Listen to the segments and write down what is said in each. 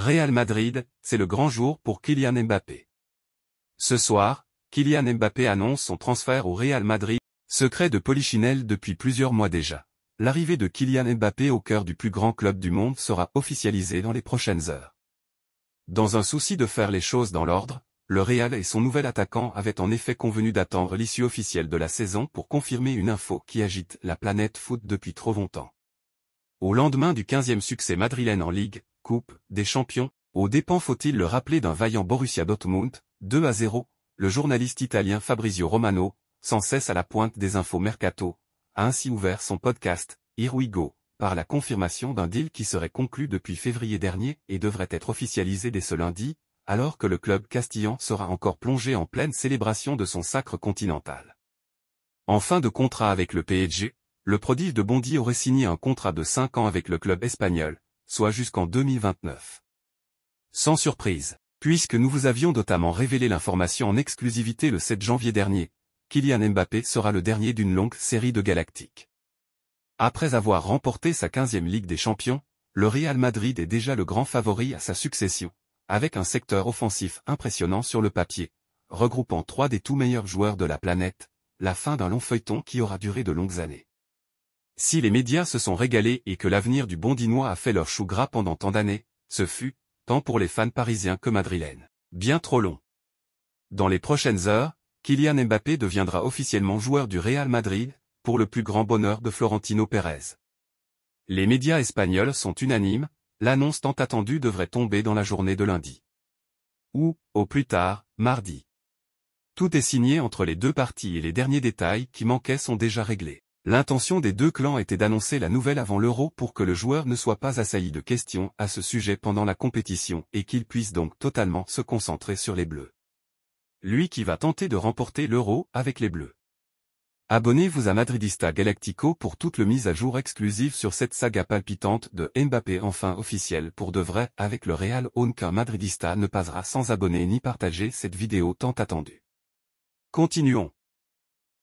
Real Madrid, c'est le grand jour pour Kylian Mbappé. Ce soir, Kylian Mbappé annonce son transfert au Real Madrid, secret de Polichinelle depuis plusieurs mois déjà. L'arrivée de Kylian Mbappé au cœur du plus grand club du monde sera officialisée dans les prochaines heures. Dans un souci de faire les choses dans l'ordre, le Real et son nouvel attaquant avaient en effet convenu d'attendre l'issue officielle de la saison pour confirmer une info qui agite la planète foot depuis trop longtemps. Au lendemain du 15e succès madrilène en Ligue, Coupe des Champions, aux dépens faut-il le rappeler d'un vaillant Borussia Dortmund, 2-0, le journaliste italien Fabrizio Romano, sans cesse à la pointe des infos mercato, a ainsi ouvert son podcast, Here We Go, par la confirmation d'un deal qui serait conclu depuis février dernier et devrait être officialisé dès ce lundi, alors que le club castillan sera encore plongé en pleine célébration de son sacre continental. En fin de contrat avec le PSG, le prodige de Bondy aurait signé un contrat de 5 ans avec le club espagnol, soit jusqu'en 2029. Sans surprise, puisque nous vous avions notamment révélé l'information en exclusivité le 7 janvier dernier, Kylian Mbappé sera le dernier d'une longue série de galactiques. Après avoir remporté sa 15e Ligue des Champions, le Real Madrid est déjà le grand favori à sa succession, avec un secteur offensif impressionnant sur le papier, regroupant 3 des tout meilleurs joueurs de la planète, la fin d'un long feuilleton qui aura duré de longues années. Si les médias se sont régalés et que l'avenir du Bondinois a fait leur chou gras pendant tant d'années, ce fut, tant pour les fans parisiens que madrilènes, bien trop long. Dans les prochaines heures, Kylian Mbappé deviendra officiellement joueur du Real Madrid, pour le plus grand bonheur de Florentino Pérez. Les médias espagnols sont unanimes, l'annonce tant attendue devrait tomber dans la journée de lundi. Ou, au plus tard, mardi. Tout est signé entre les deux parties et les derniers détails qui manquaient sont déjà réglés. L'intention des deux clans était d'annoncer la nouvelle avant l'Euro pour que le joueur ne soit pas assailli de questions à ce sujet pendant la compétition et qu'il puisse donc totalement se concentrer sur les Bleus. Lui qui va tenter de remporter l'Euro avec les Bleus. Abonnez-vous à Madridista Galactico pour toute le mise à jour exclusive sur cette saga palpitante de Mbappé enfin officielle pour de vrai avec le Real. Aucun Madridista ne passera sans abonner ni partager cette vidéo tant attendue. Continuons.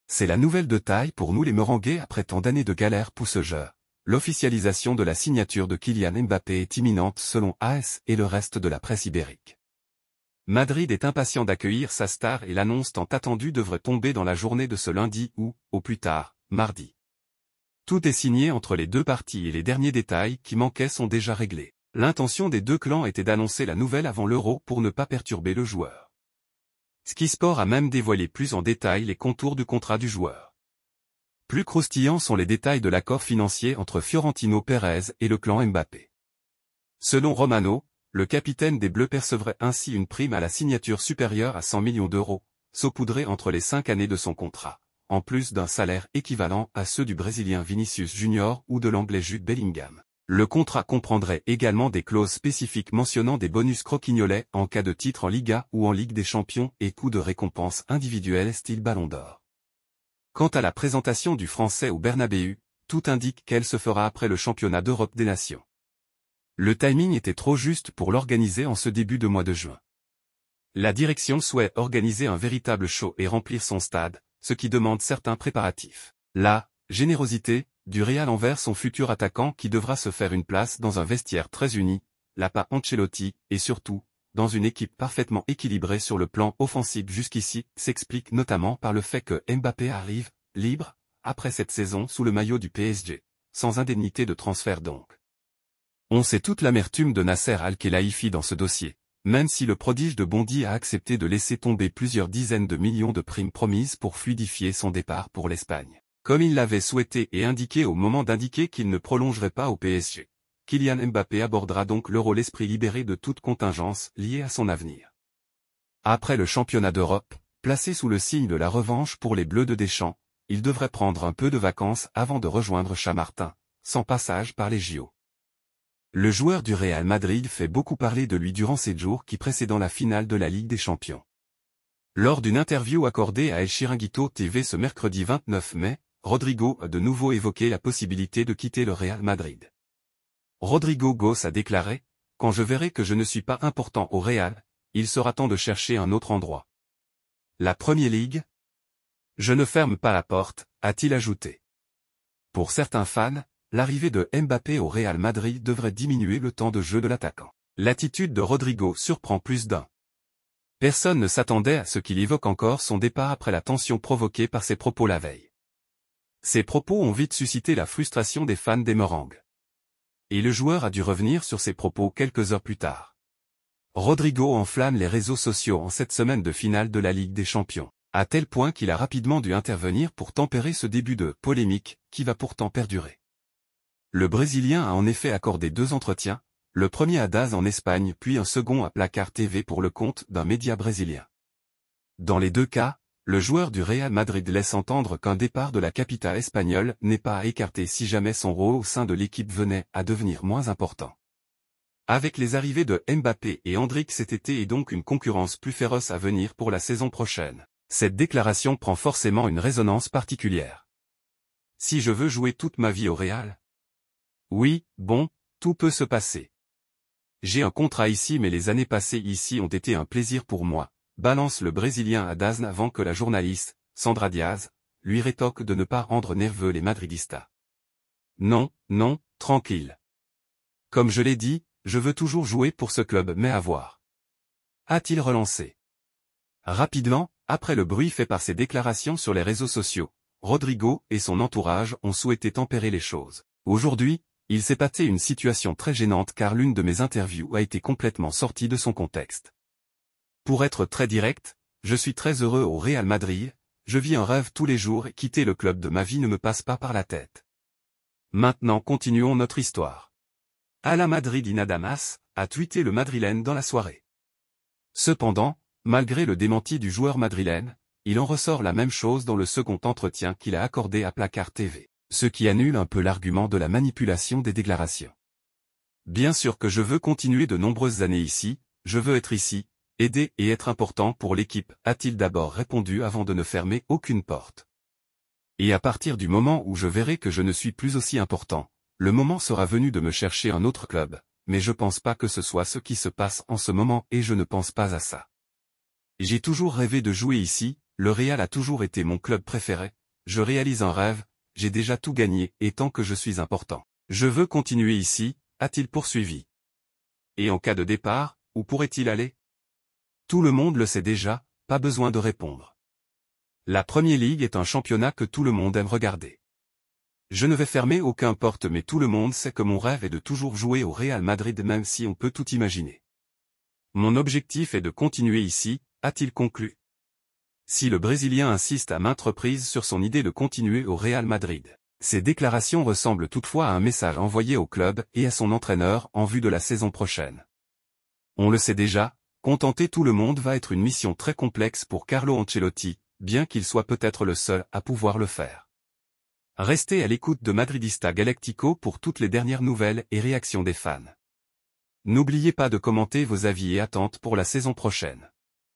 C'est la nouvelle de taille pour nous les Merengues après tant d'années de galère poussegeur. L'officialisation de la signature de Kylian Mbappé est imminente selon AS et le reste de la presse ibérique. Madrid est impatient d'accueillir sa star et l'annonce tant attendue devrait tomber dans la journée de ce lundi ou, au plus tard, mardi. Tout est signé entre les deux parties et les derniers détails qui manquaient sont déjà réglés. L'intention des deux clans était d'annoncer la nouvelle avant l'Euro pour ne pas perturber le joueur. Sky Sport a même dévoilé plus en détail les contours du contrat du joueur. Plus croustillants sont les détails de l'accord financier entre Florentino Pérez et le clan Mbappé. Selon Romano, le capitaine des Bleus percevrait ainsi une prime à la signature supérieure à 100 millions d'euros, saupoudrée entre les 5 années de son contrat, en plus d'un salaire équivalent à ceux du Brésilien Vinicius Junior ou de l'Anglais Jude Bellingham. Le contrat comprendrait également des clauses spécifiques mentionnant des bonus croquignolets en cas de titre en Liga ou en Ligue des Champions et coûts de récompense individuels style Ballon d'Or. Quant à la présentation du Français au Bernabéu, tout indique qu'elle se fera après le championnat d'Europe des Nations. Le timing était trop juste pour l'organiser en ce début de mois de juin. La direction souhaite organiser un véritable show et remplir son stade, ce qui demande certains préparatifs. La générosité du Real envers son futur attaquant qui devra se faire une place dans un vestiaire très uni, la pa Ancelotti, et surtout, dans une équipe parfaitement équilibrée sur le plan offensif jusqu'ici, s'explique notamment par le fait que Mbappé arrive, libre, après cette saison sous le maillot du PSG, sans indemnité de transfert donc. On sait toute l'amertume de Nasser Al-Khelaifi dans ce dossier, même si le prodige de Bondy a accepté de laisser tomber plusieurs dizaines de millions de primes promises pour fluidifier son départ pour l'Espagne. Comme il l'avait souhaité et indiqué au moment d'indiquer qu'il ne prolongerait pas au PSG. Kylian Mbappé abordera donc l'Euro l'esprit libéré de toute contingence liée à son avenir. Après le championnat d'Europe, placé sous le signe de la revanche pour les Bleus de Deschamps, il devrait prendre un peu de vacances avant de rejoindre Chamartin, sans passage par les JO. Le joueur du Real Madrid fait beaucoup parler de lui durant ces jours qui précédant la finale de la Ligue des Champions. Lors d'une interview accordée à El Chiringuito TV ce mercredi 29 mai, Rodrigo a de nouveau évoqué la possibilité de quitter le Real Madrid. Rodrigo Goss a déclaré « Quand je verrai que je ne suis pas important au Real, il sera temps de chercher un autre endroit. » La Premier League ? Je ne ferme pas la porte, a-t-il ajouté. Pour certains fans, l'arrivée de Mbappé au Real Madrid devrait diminuer le temps de jeu de l'attaquant. L'attitude de Rodrigo surprend plus d'un. Personne ne s'attendait à ce qu'il évoque encore son départ après la tension provoquée par ses propos la veille. Ces propos ont vite suscité la frustration des fans des Merengues. Et le joueur a dû revenir sur ses propos quelques heures plus tard. Rodrigo enflamme les réseaux sociaux en cette semaine de finale de la Ligue des Champions, à tel point qu'il a rapidement dû intervenir pour tempérer ce début de polémique, qui va pourtant perdurer. Le Brésilien a en effet accordé 2 entretiens, le premier à DAZN en Espagne puis un second à Placard TV pour le compte d'un média brésilien. Dans les 2 cas, le joueur du Real Madrid laisse entendre qu'un départ de la capitale espagnole n'est pas à écarter si jamais son rôle au sein de l'équipe venait à devenir moins important. Avec les arrivées de Mbappé et Endrick cet été et donc une concurrence plus féroce à venir pour la saison prochaine, cette déclaration prend forcément une résonance particulière. Si je veux jouer toute ma vie au Real? Oui, bon, tout peut se passer. J'ai un contrat ici mais les années passées ici ont été un plaisir pour moi, balance le Brésilien à DAZN avant que la journaliste, Sandra Diaz, lui rétorque de ne pas rendre nerveux les madridistas. Non, non, tranquille. Comme je l'ai dit, je veux toujours jouer pour ce club mais à voir. A-t-il relancé? Rapidement, après le bruit fait par ses déclarations sur les réseaux sociaux, Rodrigo et son entourage ont souhaité tempérer les choses. Aujourd'hui, il s'est passé une situation très gênante car l'une de mes interviews a été complètement sortie de son contexte. Pour être très direct, je suis très heureux au Real Madrid, je vis un rêve tous les jours et quitter le club de ma vie ne me passe pas par la tête. Maintenant continuons notre histoire. À la Madrid nada más, a tweeté le madrilène dans la soirée. Cependant, malgré le démenti du joueur madrilène, il en ressort la même chose dans le second entretien qu'il a accordé à Placard TV, ce qui annule un peu l'argument de la manipulation des déclarations. Bien sûr que je veux continuer de nombreuses années ici, je veux être ici, aider et être important pour l'équipe, a-t-il d'abord répondu avant de ne fermer aucune porte. Et à partir du moment où je verrai que je ne suis plus aussi important, le moment sera venu de me chercher un autre club, mais je pense pas que ce soit ce qui se passe en ce moment et je ne pense pas à ça. J'ai toujours rêvé de jouer ici, le Real a toujours été mon club préféré, je réalise un rêve, j'ai déjà tout gagné et tant que je suis important, je veux continuer ici, a-t-il poursuivi. Et en cas de départ, où pourrait-il aller? Tout le monde le sait déjà, pas besoin de répondre. La Premier League est un championnat que tout le monde aime regarder. Je ne vais fermer aucun porte mais tout le monde sait que mon rêve est de toujours jouer au Real Madrid même si on peut tout imaginer. Mon objectif est de continuer ici, a-t-il conclu. Si le Brésilien insiste à maintes reprises sur son idée de continuer au Real Madrid, ces déclarations ressemblent toutefois à un message envoyé au club et à son entraîneur en vue de la saison prochaine. On le sait déjà, contenter tout le monde va être une mission très complexe pour Carlo Ancelotti, bien qu'il soit peut-être le seul à pouvoir le faire. Restez à l'écoute de Madridista Galactico pour toutes les dernières nouvelles et réactions des fans. N'oubliez pas de commenter vos avis et attentes pour la saison prochaine.